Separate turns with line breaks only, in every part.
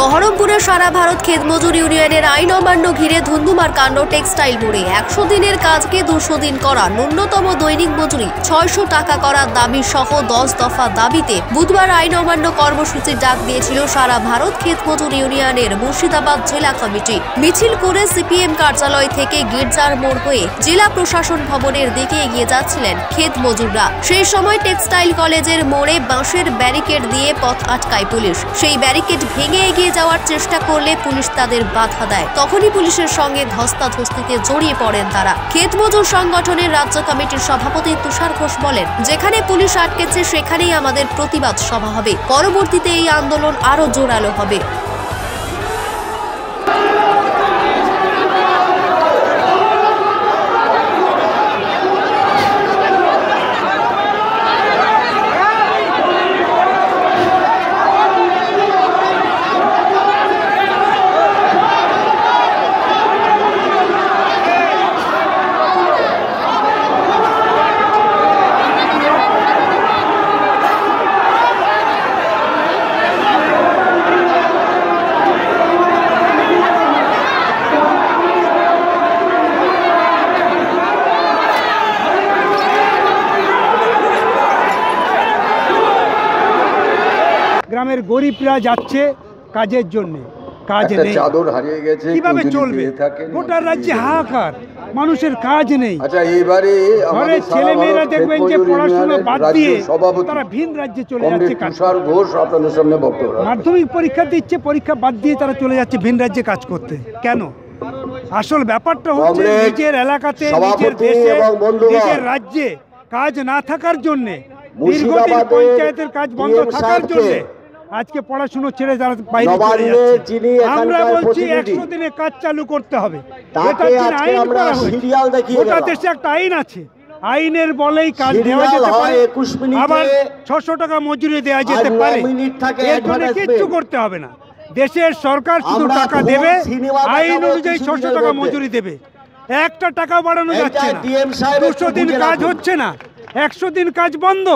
বহরমপুরে সারা ভারত ক্ষেত মজুর ইউনিয়নের আইন অমান্য ঘিরে ধুন্ধুমার কাণ্ড টেক্সটাইল মোড়ে। 100 দিনের কাজকে 200 দিন করা, ন্যূনতম দৈনিক মজুরি 600 টাকা করার দাবি সহ 10 দফা দাবিতে বুধবার আইন অমান্য কর্মসূচির ডাক দিয়েছিল সারা ভারত ক্ষেত মজুর ইউনিয়নের মুর্শিদাবাদ জেলা কমিটি। মিছিল করে সিপিএম কার্যালয় থেকে গির্জার মোড় হয়ে জেলা প্রশাসন ভবনের দিকে এগিয়ে যাচ্ছিলেন ক্ষেত মজুররা। সেই সময় টেক্সটাইল কলেজের মোড়ে বাঁশের ব্যারিকেড দিয়ে পথ আটকায় পুলিশ। সেই ব্যারিকেড ভেঙে এগিয়ে যাওয়ার চেষ্টা করলে পুলিশ তাদের বাধা দেয়। তখনই পুলিশের সঙ্গে ধস্তাধস্তিতে জড়িয়ে পড়েন তারা। ক্ষেত মজুর সংগঠনের রাজ্য কমিটির সভাপতি তুষার ঘোষ বলেন, যেখানে পুলিশ আটকেছে সেখানেই আমাদের প্রতিবাদ সভা হবে। পরবর্তীতে এই আন্দোলন আরো জোরালো হবে।
গ্রামের গরিবরা যাচ্ছে কাজের জন্য, কাজ নেই,
চাদর হারিয়ে গেছে,
কিভাবে চলবে? গোটা রাজ্যে হাহাকার, মানুষের কাজ নেই।
আচ্ছা, এইবারে
ঘরের ছেলে মেয়েরা দেখবেন যে পড়াশোনা বাদ দিয়ে তারা ভিন রাজ্যে চলে যাচ্ছে কাজ।
তুষার ঘোষ আপনাদের সামনে বক্তব্য।
মাধ্যমিক পরীক্ষা দিচ্ছে, পরীক্ষা বাদ দিয়ে তারা চলে যাচ্ছে ভিন রাজ্যে কাজ করতে। কেন? আসল ব্যাপারটা হচ্ছে নিজের এলাকাতে, নিজের দেশে, নিজের রাজ্যে কাজ না থাকার জন্যে, দীর্ঘদিন পঞ্চায়েতের কাজ বন্ধ থাকার জন্যে আজকে পড়াশুনো ছেড়ে যারা বাইরে চলে যাচ্ছে। আমরা বলছি 100 দিনে কাজ চালু করতে হবে। গোটা দেশে একটা আইন আছে, আইনের বলেই কাজ দেওয়া যেতে পারে, আবার 600 টাকা মজুরি দেওয়া যেতে পারে। এর জন্য কিচ্ছু করতে হবে না। দেশের সরকার শুধু টাকা দেবে, আইন অনুযায়ী 600 টাকা মজুরি দেবে। একটা টাকা বাড়ানো যাচ্ছে না। 200 দিন কাজ হচ্ছে না, 100 দিন কাজ বন্ধ।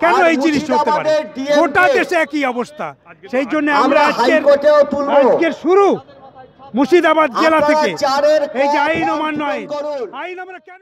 কেন এই জিনিস হতে পারে? গোটা দেশে একই অবস্থা। সেই জন্য আমরা আজকের শুরু মুর্শিদাবাদ জেলা থেকে এই যে আইন অমান্য আইন আমরা কেন